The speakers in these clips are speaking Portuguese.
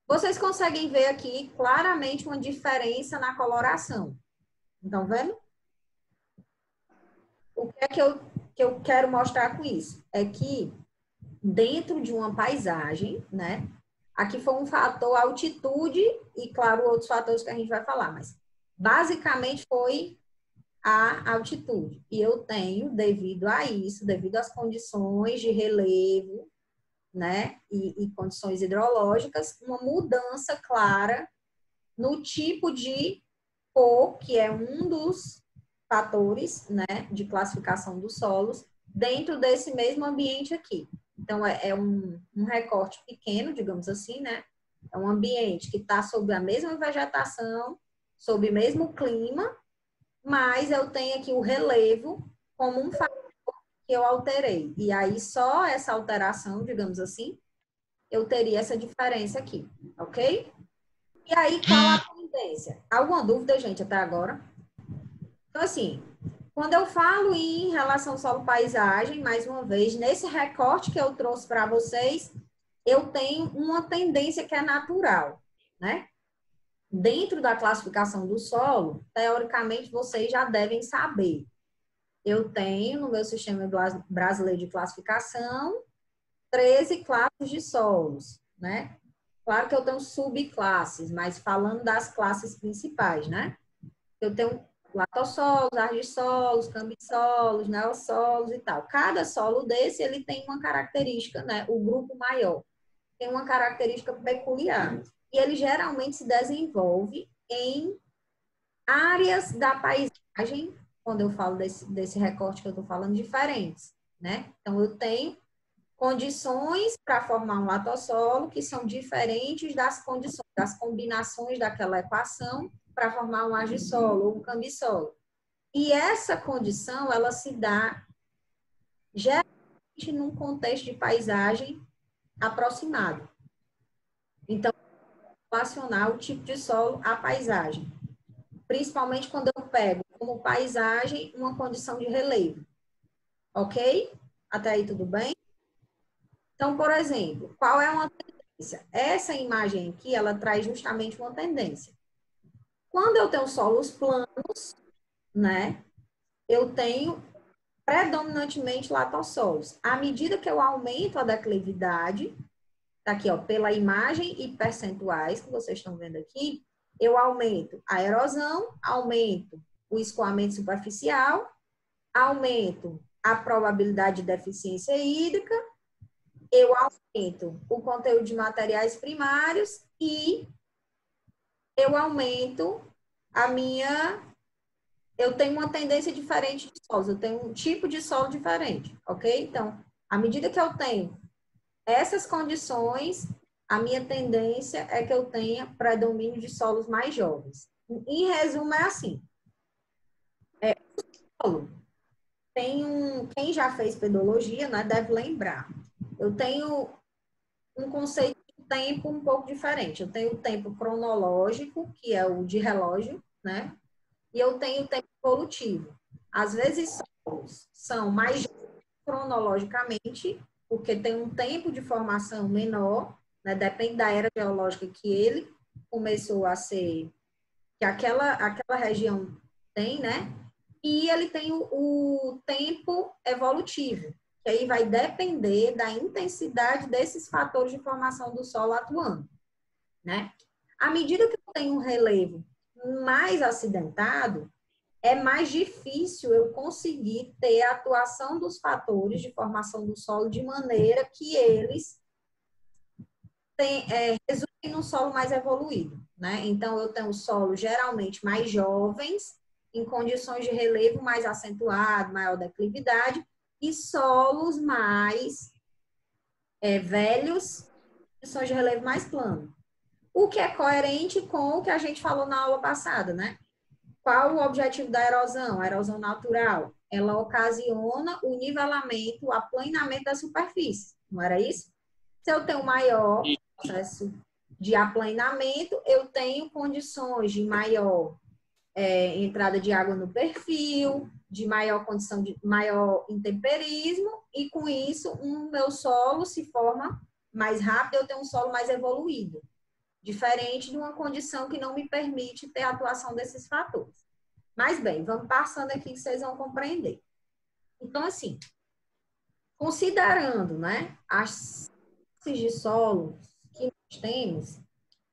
Vocês conseguem ver aqui claramente uma diferença na coloração. Estão vendo? O que é que eu quero mostrar com isso? É que dentro de uma paisagem, né? Aqui foi um fator altitude e, claro, outros fatores que a gente vai falar, mas basicamente foi a altitude. E eu tenho, devido a isso, devido às condições de relevo, né, e condições hidrológicas, uma mudança clara no tipo de cor, que é um dos fatores, né, de classificação dos solos, dentro desse mesmo ambiente aqui. Então, é um recorte pequeno, digamos assim, né? É um ambiente que está sob a mesma vegetação, sob o mesmo clima, mas eu tenho aqui o relevo como um fator que eu alterei. E aí, só essa alteração, digamos assim, eu teria essa diferença aqui, ok? E aí, qual a tendência? Alguma dúvida, gente, até agora? Então, assim, quando eu falo em relação solo-paisagem, mais uma vez, nesse recorte que eu trouxe para vocês, eu tenho uma tendência que é natural, né? Dentro da classificação do solo, teoricamente, vocês já devem saber. Eu tenho, no meu sistema brasileiro de classificação, 13 classes de solos, né? Claro que eu tenho subclasses, mas falando das classes principais, né? Eu tenho latossolos, argissolos, cambissolos, neossolos e tal. Cada solo desse, ele tem uma característica, né? O grupo maior tem uma característica peculiar. E ele geralmente se desenvolve em áreas da paisagem, quando eu falo desse recorte que eu estou falando, diferentes, né? Então, eu tenho condições para formar um latossolo que são diferentes das condições, das combinações daquela equação para formar um agissolo ou um cambissolo. E essa condição, ela se dá geralmente num contexto de paisagem aproximado. Então, relacionar o tipo de solo à paisagem. Principalmente quando eu pego como paisagem uma condição de relevo. Ok? Até aí tudo bem? Então, por exemplo, qual é uma tendência? Essa imagem aqui, ela traz justamente uma tendência. Quando eu tenho solos planos, né, eu tenho predominantemente latossolos. À medida que eu aumento a declividade, tá aqui, ó, pela imagem e percentuais que vocês estão vendo aqui, eu aumento a erosão, aumento o escoamento superficial, aumento a probabilidade de deficiência hídrica, eu aumento o conteúdo de materiais primários e eu aumento a minha... Eu tenho uma tendência diferente de solos, eu tenho um tipo de solo diferente, ok? Então, à medida que eu tenho essas condições, a minha tendência é que eu tenha predomínio de solos mais jovens. Em resumo, é assim. Solo. Quem já fez pedologia, né, deve lembrar. Eu tenho um conceito de tempo um pouco diferente. Eu tenho o tempo cronológico, que é o de relógio, né? E eu tenho o tempo evolutivo. Às vezes são mais cronologicamente, porque tem um tempo de formação menor, né? Depende da era geológica que ele começou a ser, que aquela região tem, né? E ele tem o tempo evolutivo, que aí vai depender da intensidade desses fatores de formação do solo atuando, né? À medida que eu tenho um relevo mais acidentado, é mais difícil eu conseguir ter a atuação dos fatores de formação do solo de maneira que eles resultem num solo mais evoluído, né? Então, eu tenho solos geralmente mais jovens, em condições de relevo mais acentuado, maior declividade, e solos mais velhos, condições de relevo mais plano. O que é coerente com o que a gente falou na aula passada, né? Qual o objetivo da erosão? A erosão natural. Ela ocasiona o nivelamento, o aplanamento da superfície. Não era isso? Se eu tenho maior processo de aplanamento, eu tenho condições de maior entrada de água no perfil, de maior condição de maior intemperismo, e com isso, meu solo se forma mais rápido, eu tenho um solo mais evoluído, diferente de uma condição que não me permite ter a atuação desses fatores. Mas, bem, vamos passando aqui que vocês vão compreender. Então, assim, considerando, né, as classes de solo que nós temos,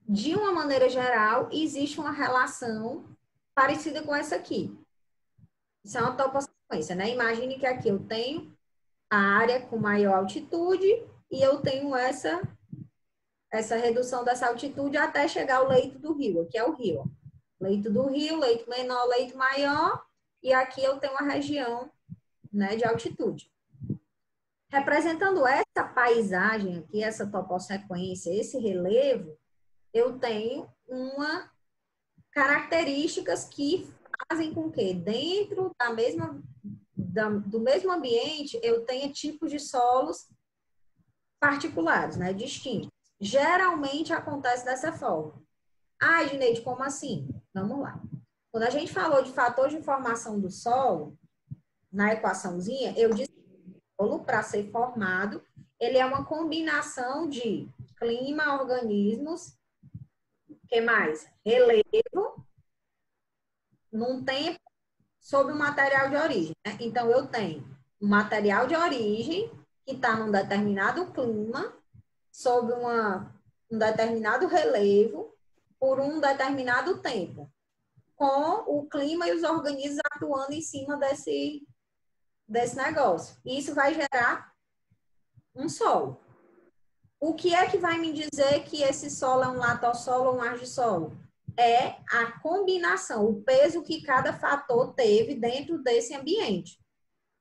de uma maneira geral, existe uma relação parecida com essa aqui. Isso é uma topossequência, né? Imagine que aqui eu tenho a área com maior altitude e eu tenho essa redução dessa altitude até chegar ao leito do rio. Aqui é o rio. Ó. Leito do rio, leito menor, leito maior. E aqui eu tenho uma região, né, de altitude. Representando essa paisagem aqui, essa topossequência, esse relevo, eu tenho características que fazem com que dentro do mesmo ambiente eu tenha tipos de solos particulares, né, distintos. Geralmente acontece dessa forma. Ah, Edneide, como assim? Vamos lá. Quando a gente falou de fator de formação do solo, na equaçãozinha, eu disse que o solo, para ser formado, ele é uma combinação de clima, organismos, que mais? Relevo, num tempo, sob o material de origem. Né? Então, eu tenho um material de origem que está num determinado clima, sob um determinado relevo, por um determinado tempo, com o clima e os organismos atuando em cima desse negócio. E isso vai gerar um solo. O que é que vai me dizer que esse solo é um latossolo ou um argissolo? É a combinação, o peso que cada fator teve dentro desse ambiente.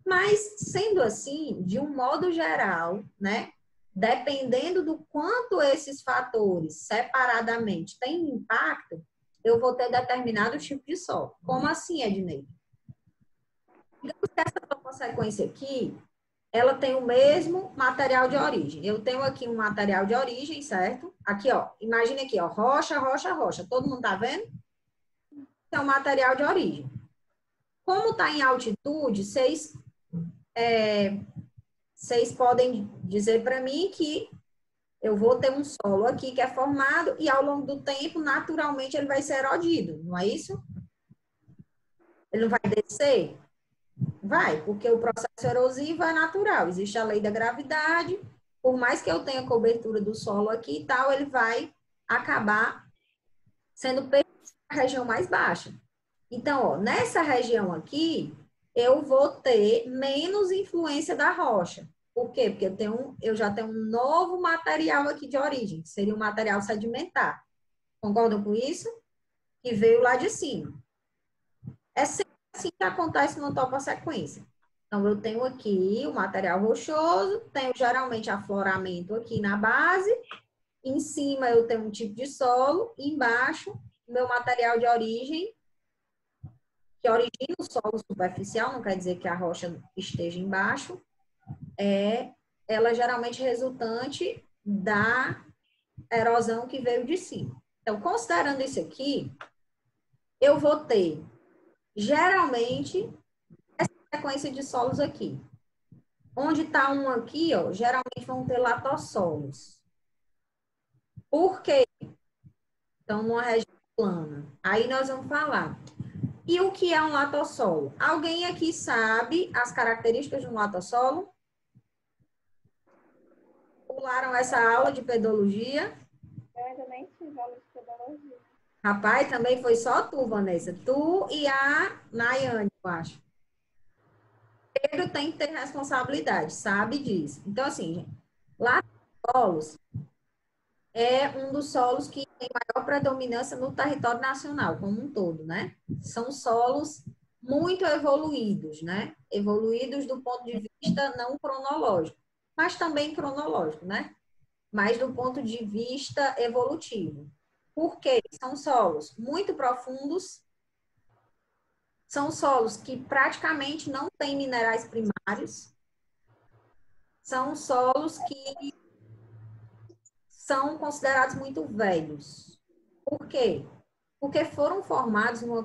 Mas, sendo assim, de um modo geral, né, dependendo do quanto esses fatores separadamente têm impacto, eu vou ter determinado tipo de solo. Como assim, Ednei? Digamos que essa consequência aqui, ela tem o mesmo material de origem. Eu tenho aqui um material de origem, certo? Aqui, ó, imagine aqui, ó, rocha, rocha, rocha. Todo mundo tá vendo? É um material de origem. Como está em altitude, vocês podem dizer para mim que eu vou ter um solo aqui que é formado e ao longo do tempo, naturalmente, ele vai ser erodido, não é isso? Ele não vai descer? Vai, porque o processo erosivo é natural, existe a lei da gravidade, por mais que eu tenha cobertura do solo aqui e tal, ele vai acabar sendo perdido na região mais baixa. Então, ó, nessa região aqui, eu vou ter menos influência da rocha. Por quê? Porque eu já tenho um novo material aqui de origem, que seria um material sedimentar. Concordam com isso? Que veio lá de cima. É sempre assim que acontece no topossequência. Então, eu tenho aqui o material rochoso, tenho geralmente afloramento aqui na base, em cima eu tenho um tipo de solo, embaixo, meu material de origem, que origina o solo superficial, não quer dizer que a rocha esteja embaixo, ela geralmente resultante da erosão que veio de cima. Então, considerando isso aqui, eu vou ter, geralmente, essa sequência de solos aqui. Onde está um aqui, ó, geralmente vão ter latossolos. Por quê? Então, numa região plana. Aí nós vamos falar. E o que é um latossolo? Alguém aqui sabe as características de um latossolo? Pularam essa aula de pedologia? Eu ainda nem tive aula de pedologia. Rapaz, também foi só tu, Vanessa. Tu e a Nayane, eu acho. Pedro tem que ter responsabilidade, sabe disso. Então, assim, gente, latossolos é um dos solos que tem maior predominância no território nacional, como um todo, né? São solos muito evoluídos, né? Evoluídos do ponto de vista não cronológico, mas também cronológico, né? Mas do ponto de vista evolutivo. Por quê? São solos muito profundos, são solos que praticamente não têm minerais primários, são solos que são considerados muito velhos. Por quê? Porque foram formados numa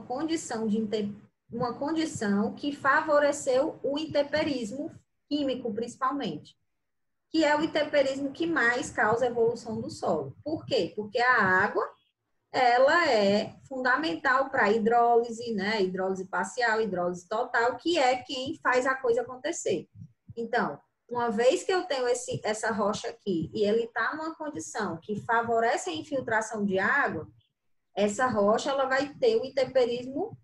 uma condição que favoreceu o intemperismo químico, principalmente. que é o intemperismo que mais causa evolução do solo. Por quê? Porque a água, ela é fundamental para a hidrólise, né? Hidrólise parcial, hidrólise total, que é quem faz a coisa acontecer. Então, uma vez que eu tenho essa rocha aqui e ele está numa condição que favorece a infiltração de água, essa rocha ela vai ter o intemperismo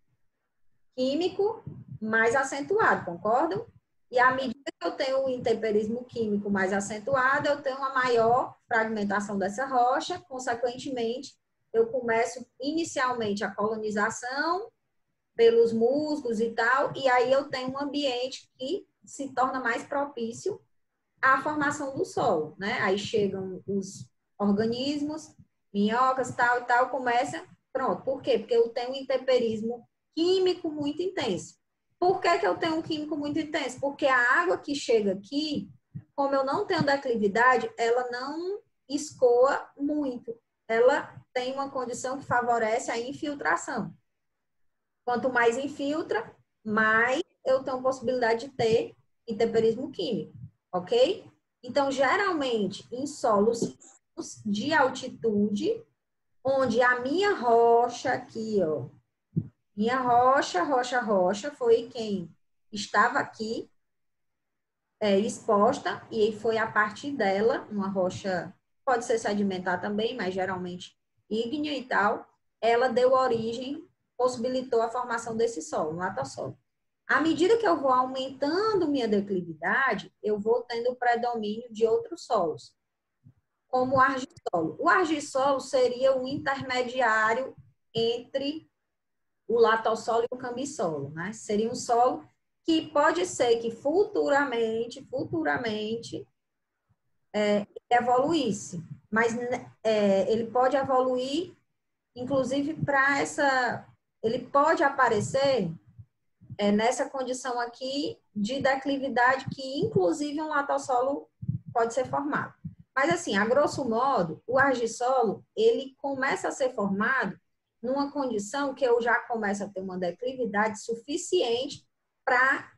químico mais acentuado, concordam? E à medida que eu tenho o intemperismo químico mais acentuado, eu tenho uma maior fragmentação dessa rocha, consequentemente, eu começo inicialmente a colonização pelos musgos e tal, e aí eu tenho um ambiente que se torna mais propício à formação do solo, né? Aí chegam os organismos, minhocas, tal e tal, começa, pronto. Por quê? Porque eu tenho um intemperismo químico muito intenso. Por que que eu tenho um químico muito intenso? Porque a água que chega aqui, como eu não tenho declividade, ela não escoa muito. Ela tem uma condição que favorece a infiltração. Quanto mais infiltra, mais eu tenho possibilidade de ter intemperismo químico, ok? Então, geralmente, em solos de altitude, onde a minha rocha aqui, ó, minha rocha, foi quem estava aqui exposta, e foi a partir dela, uma rocha, pode ser sedimentar também, mas geralmente ígnea e tal, ela deu origem, possibilitou a formação desse solo, um latossolo. À medida que eu vou aumentando minha declividade, eu vou tendo o predomínio de outros solos, como o argissolo. O argissolo seria um intermediário entre o latossolo e o cambissolo, né? Seria um solo que pode ser que futuramente evoluísse, mas ele pode evoluir, inclusive para ele pode aparecer nessa condição aqui de declividade que, inclusive, um latossolo pode ser formado. Mas, assim, a grosso modo, o argissolo, ele começa a ser formado numa condição que eu já começo a ter uma declividade suficiente para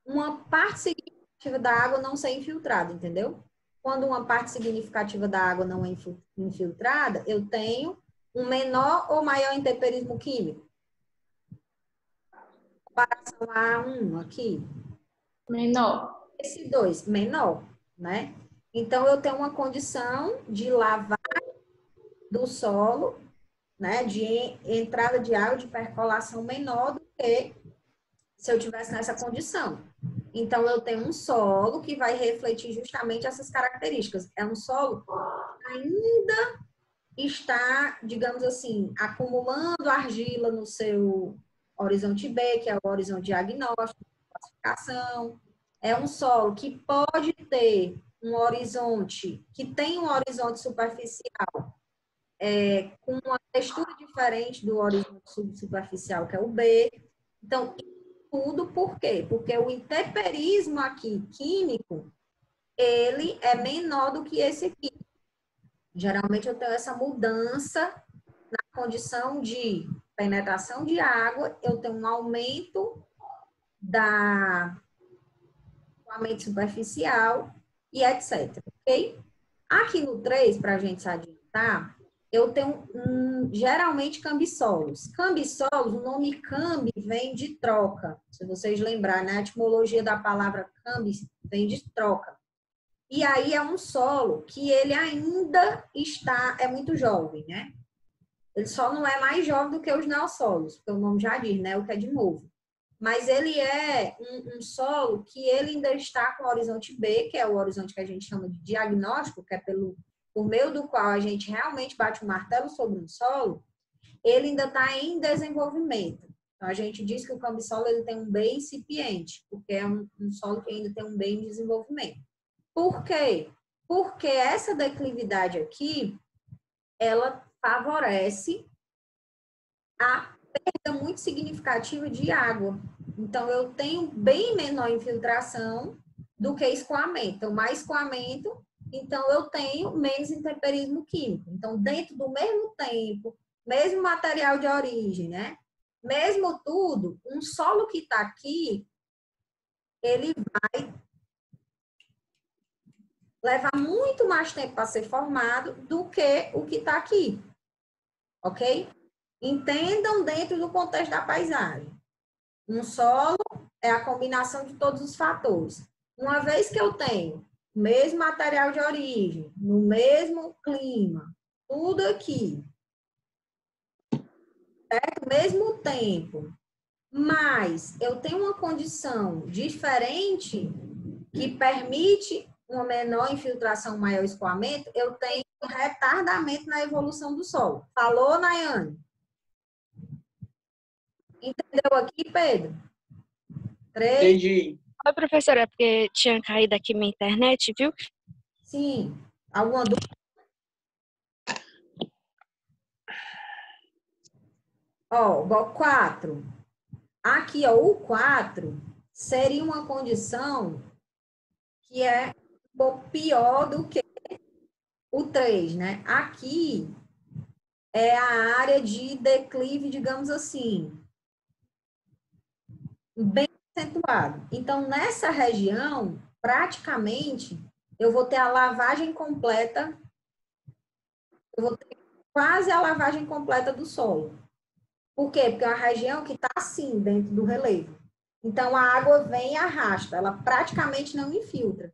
uma parte significativa da água não ser infiltrada, entendeu? Quando uma parte significativa da água não é infiltrada, eu tenho um menor ou maior intemperismo químico. Comparação a um aqui. Menor. Esse 2, menor, né? Então, eu tenho uma condição de lavagem do solo, né? De entrada de água, de percolação menor do que se eu tivesse nessa condição. Então, eu tenho um solo que vai refletir justamente essas características. É um solo que ainda está, digamos assim, acumulando argila no seu horizonte B, que é o horizonte diagnóstico, classificação. É um solo que pode ter um horizonte, que tem um horizonte superficial, com uma textura diferente do horizonte subsuperficial, que é o B. Então, tudo por quê? Porque o intemperismo aqui, químico, ele é menor do que esse aqui. Geralmente eu tenho essa mudança na condição de penetração de água, eu tenho um aumento da aumento superficial e etc. Ok? Aqui no 3, para a gente se adiantar, eu tenho geralmente cambissolos. Cambissolos, o nome cambi vem de troca. Se vocês lembrarem, né? A etimologia da palavra cambi vem de troca. E aí é um solo que ele ainda é muito jovem, né? Ele só não é mais jovem do que os neossolos, porque o nome já diz, né? O que é de novo. Mas ele é um solo que ele ainda está com o horizonte B, que é o horizonte que a gente chama de diagnóstico, que é por meio do qual a gente realmente bate o martelo sobre um solo, ele ainda está em desenvolvimento. Então, a gente diz que o cambissolo ele tem um B incipiente, porque é um solo que ainda tem um B em desenvolvimento. Por quê? Porque essa declividade aqui, ela favorece a perda muito significativa de água. Então, eu tenho bem menor infiltração do que escoamento. Então, mais escoamento, então eu tenho menos intemperismo químico. Então, dentro do mesmo tempo, mesmo material de origem, né? Mesmo tudo, um solo que está aqui, ele vai levar muito mais tempo para ser formado do que o que está aqui, ok? Entendam dentro do contexto da paisagem. Um solo é a combinação de todos os fatores. Uma vez que eu tenho o mesmo material de origem, no mesmo clima, tudo aqui, certo? Mesmo tempo, mas eu tenho uma condição diferente que permite uma menor infiltração, maior escoamento, eu tenho retardamento na evolução do solo. Falou, Nayane? Entendeu aqui, Pedro? 3. Entendi. Oi, professora, é porque tinha caído aqui minha internet, viu? Sim. Alguma dúvida? Ó, 4. Aqui, ó, o 4 seria uma condição que é um pouco pior do que o 3, né? Aqui é a área de declive, digamos assim, bem acentuado. Então, nessa região, praticamente, eu vou ter a lavagem completa, eu vou ter quase a lavagem completa do solo. Por quê? Porque é uma região que está assim, dentro do relevo. Então, a água vem e arrasta, ela praticamente não infiltra.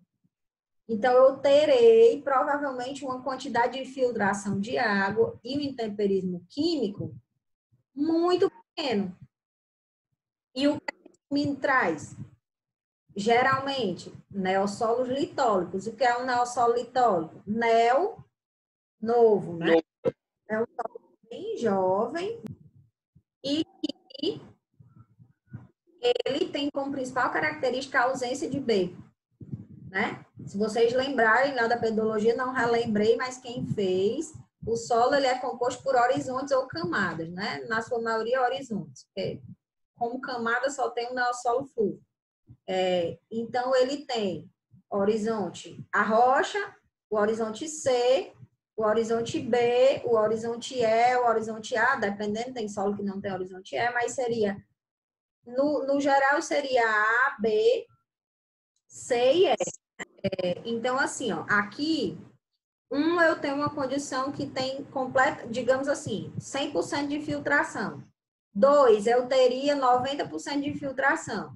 Então, eu terei, provavelmente, uma quantidade de filtração de água e um intemperismo químico muito pequeno. E o que me traz? Geralmente, neossolos litólicos. O que é um neossolo litólico? Neo novo, né? É um solo bem jovem e que ele tem como principal característica a ausência de B, né? Se vocês lembrarem lá da pedologia, não relembrei, mas quem fez, o solo ele é composto por horizontes ou camadas, né? Na sua maioria, horizontes. Como camada só tem o neossolo fluvial. Então, ele tem horizonte a rocha, o horizonte C, o horizonte B, o horizonte E, o horizonte A, dependendo, tem solo que não tem horizonte E, mas seria, no geral, seria A, B, C e E. Então, assim, ó, aqui, eu tenho uma condição que tem completa, digamos assim, 100% de filtração. 2, eu teria 90% de filtração.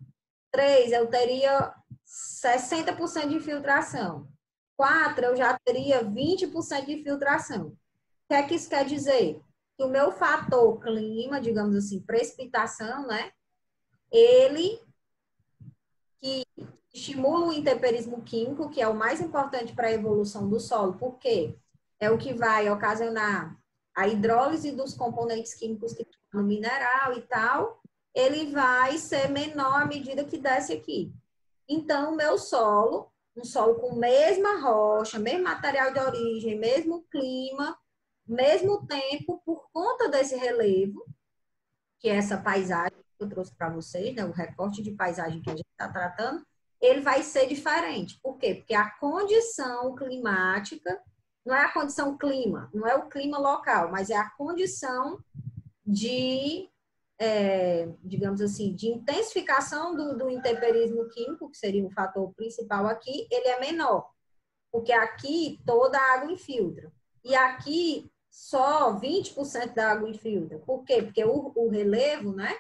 3, eu teria 60% de filtração. 4, eu já teria 20% de filtração. O que é que isso quer dizer? Que o meu fator clima, digamos assim, precipitação, né? Ele que estimula o intemperismo químico, que é o mais importante para a evolução do solo, porque é o que vai ocasionar a hidrólise dos componentes químicos que estão no mineral e tal, ele vai ser menor à medida que desce aqui. Então, o meu solo, um solo com mesma rocha, mesmo material de origem, mesmo clima, mesmo tempo, por conta desse relevo, que é essa paisagem que eu trouxe para vocês, né, o recorte de paisagem que a gente está tratando, ele vai ser diferente. Por quê? Porque a condição climática, não é a condição clima, não é o clima local, mas é a condição de, digamos assim, de intensificação do intemperismo químico, que seria o fator principal aqui, ele é menor. Porque aqui toda a água infiltra. E aqui só 20% da água infiltra. Por quê? Porque o relevo, né?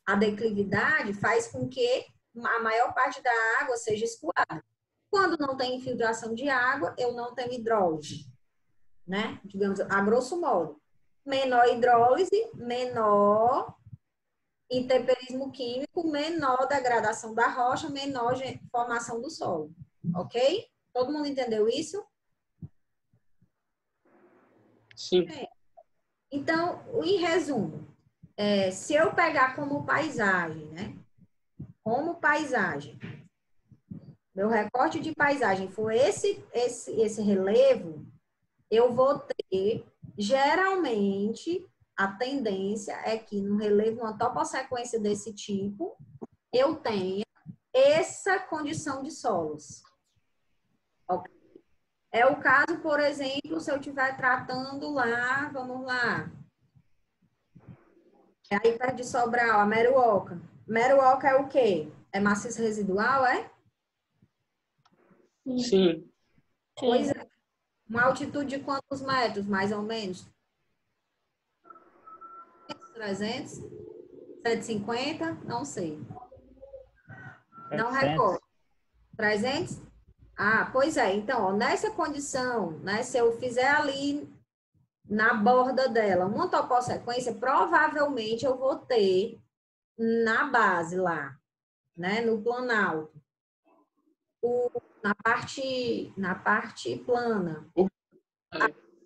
A declividade faz com que a maior parte da água seja escoada. Quando não tem infiltração de água, eu não tenho hidrólise, né? Digamos, a grosso modo. Menor hidrólise, menor intemperismo químico, menor degradação da rocha, menor formação do solo. Ok? Todo mundo entendeu isso? Sim. Então, em resumo, se eu pegar como paisagem, né? Como paisagem, meu recorte de paisagem for esse relevo, eu vou ter, geralmente, a tendência é que no relevo, uma topossequência desse tipo, eu tenha essa condição de solos. Ok? É o caso, por exemplo, se eu estiver tratando lá, vamos lá, aí perto de Sobral, a Meruoca. Meruoca é o quê? É maciço residual, é? Sim. Pois Sim. é. Uma altitude de quantos metros, mais ou menos? 300? 150? Não sei. Não 700. recordo. 300? Ah, pois é. Então, ó, nessa condição, né, se eu fizer ali na borda dela uma topossequência, provavelmente eu vou ter na base lá, né, no planalto, na parte plana,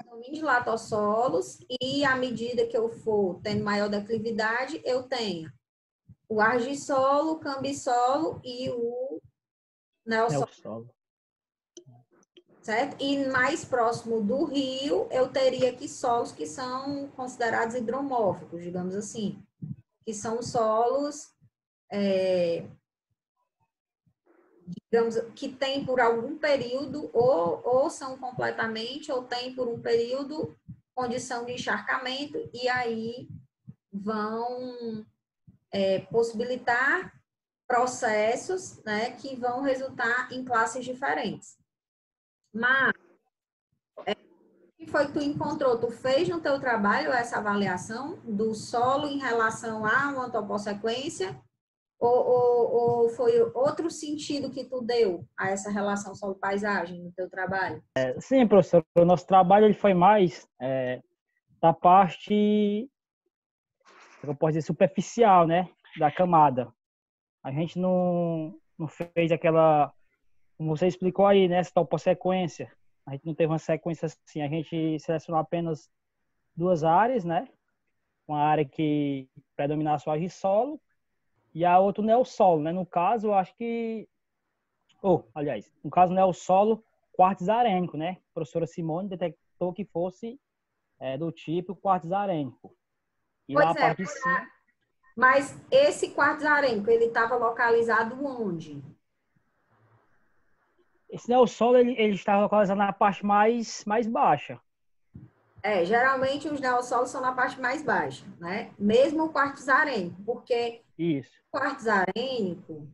domínio de latossolos, e à medida que eu for tendo maior declividade, eu tenho o argissolo, o cambissolo e o É o neossolo, solo. certo? E mais próximo do rio, eu teria aqui solos que são considerados hidromórficos, digamos assim, que são solos, digamos, que tem por algum período, ou são completamente, ou tem por um período condição de encharcamento, e aí vão possibilitar processos, né, que vão resultar em classes diferentes. Mas, o que foi que tu encontrou? Tu fez no teu trabalho essa avaliação do solo em relação a uma topossequência? Ou foi outro sentido que tu deu a essa relação solo-paisagem no teu trabalho? Sim, professor, o nosso trabalho ele foi mais da parte, eu posso dizer, superficial, né, da camada. A gente não fez aquela, como você explicou aí, né, essa topossequência. A gente não teve uma sequência assim, a gente selecionou apenas duas áreas, né, uma área que predominasse o argissolo e a outra o neossolo, né, no caso, eu acho que, aliás, no caso, o neossolo quartzo arênico, né, a professora Simone detectou que fosse do tipo quartzo arênico. E lá Pois a é, parte de cima, mas esse quartzo arênico, ele estava localizado onde? esse neossolo ele está localizado na parte mais baixa. Geralmente os neossolos são na parte mais baixa, né? Mesmo o quartzo arênico, porque Isso. o quartzo arênico,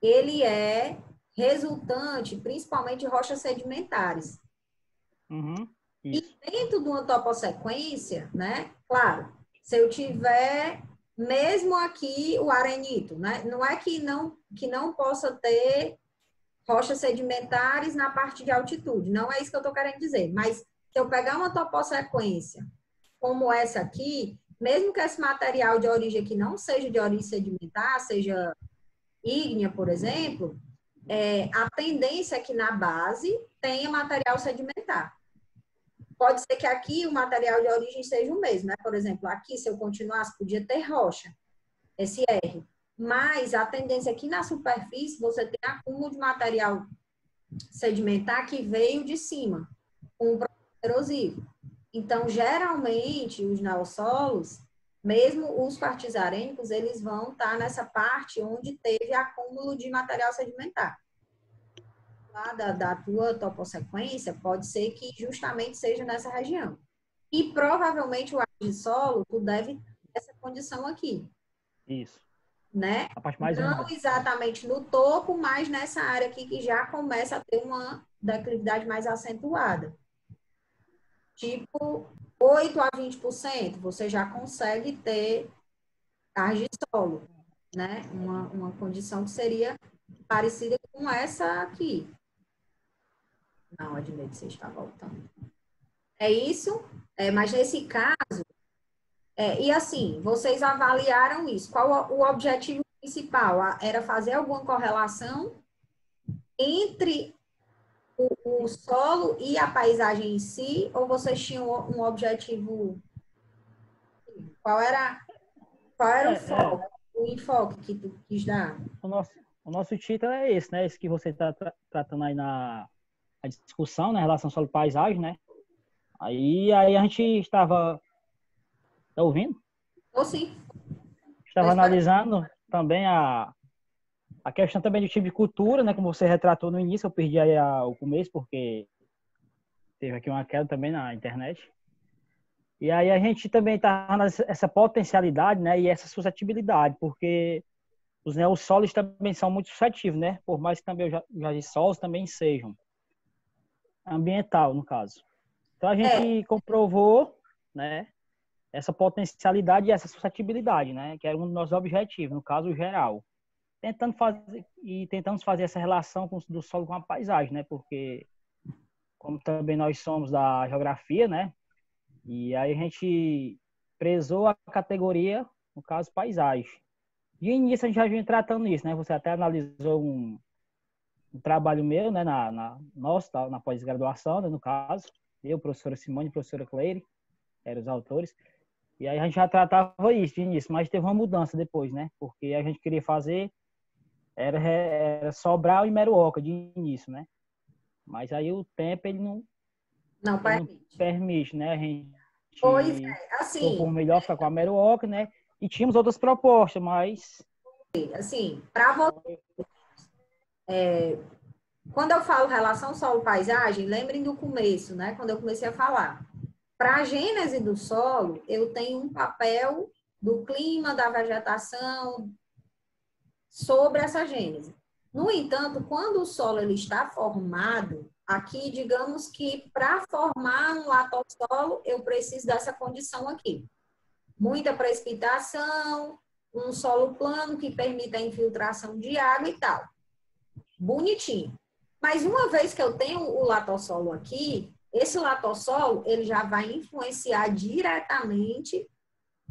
ele é resultante principalmente de rochas sedimentares. Uhum. E Isso. dentro de uma topossequência, né? Claro, se eu tiver mesmo aqui o arenito, né? Não é que não possa ter rochas sedimentares na parte de altitude, não é isso que eu estou querendo dizer, mas se eu pegar uma topossequência como essa aqui, mesmo que esse material de origem aqui não seja de origem sedimentar, seja ígnea, por exemplo, a tendência é que na base tenha material sedimentar. Pode ser que aqui o material de origem seja o mesmo, né? Por exemplo, aqui, se eu continuasse, podia ter rocha, esse R. Mas a tendência aqui na superfície, você tem acúmulo de material sedimentar que veio de cima, com um processo erosivo. Então, geralmente, os neossolos, mesmo os quartzarênicos, eles vão estar nessa parte onde teve acúmulo de material sedimentar. Lá da tua topossequência, pode ser que justamente seja nessa região. E provavelmente o argissolo, tu deve ter essa condição aqui, Isso. né? A parte mais Não úmida. exatamente no topo, mas nessa área aqui que já começa a ter uma declividade mais acentuada. Tipo, 8 a 20%, você já consegue ter argissolo, né? Uma condição que seria parecida com essa aqui. Não, Adneide, você está voltando. É isso? Mas nesse caso, e assim, vocês avaliaram isso. Qual o objetivo principal? Era fazer alguma correlação entre o solo e a paisagem em si, ou vocês tinham um objetivo? Qual era o É, foco, o enfoque que tu quis dar? o nosso título é esse, né? Esse que você está tratando aí na a discussão, né? Relação solo-paisagem, né? Aí a gente estava, tá ouvindo? Ou sim, Estava analisando também a questão também do tipo de cultura, né? Como você retratou no início, eu perdi aí o começo, porque teve aqui uma queda também na internet. E aí a gente também está analisando essa potencialidade, né? E essa suscetibilidade, porque os neossolos também são muito suscetíveis, né? Por mais que também os solos também sejam. ambiental, no caso. Então, a gente comprovou, né, essa potencialidade e essa suscetibilidade, né, que era um dos nossos objetivos, no caso geral. Tentamos fazer essa relação do solo com a paisagem, né, porque como também nós somos da geografia, né, e aí a gente prezou a categoria, no caso, paisagem. De início, a gente já vinha tratando isso, né, você até analisou um trabalho meu, né, na pós-graduação, né, no caso, eu, professora Simone e professora Cleire, eram os autores, e aí a gente já tratava isso de início, mas teve uma mudança depois, né, porque a gente queria fazer, era Sobral e Meruoca de início, né, mas aí o tempo, ele não permite, né, a gente Pois é, assim, por melhor ficar com a Meruoca, né, e tínhamos outras propostas, mas... assim, para você, quando eu falo relação solo-paisagem, lembrem do começo, né? Quando eu comecei a falar. Para a gênese do solo, eu tenho um papel do clima, da vegetação, sobre essa gênese. No entanto, quando o solo ele está formado, aqui, digamos que para formar um latossolo, eu preciso dessa condição aqui. Muita precipitação, um solo plano que permita a infiltração de água e tal. Bonitinho. Mas uma vez que eu tenho o latossolo aqui, esse latossolo ele já vai influenciar diretamente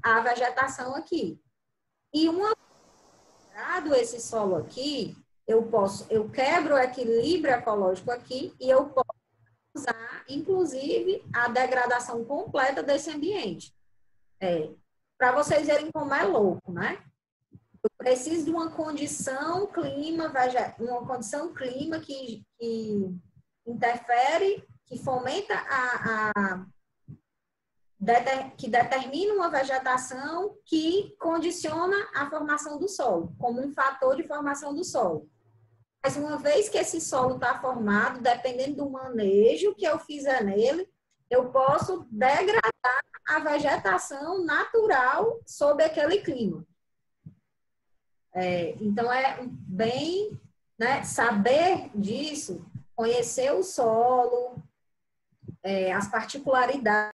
a vegetação aqui. E uma vez esse solo aqui, eu quebro o equilíbrio ecológico aqui e eu posso usar, inclusive, a degradação completa desse ambiente. Para vocês verem como é louco, né? Eu preciso de uma condição clima que interfere, que fomenta que determina uma vegetação que condiciona a formação do solo, como um fator de formação do solo. Mas uma vez que esse solo está formado, dependendo do manejo que eu fizer nele, eu posso degradar a vegetação natural sob aquele clima. Então, é bem, né, saber disso, conhecer o solo, as particularidades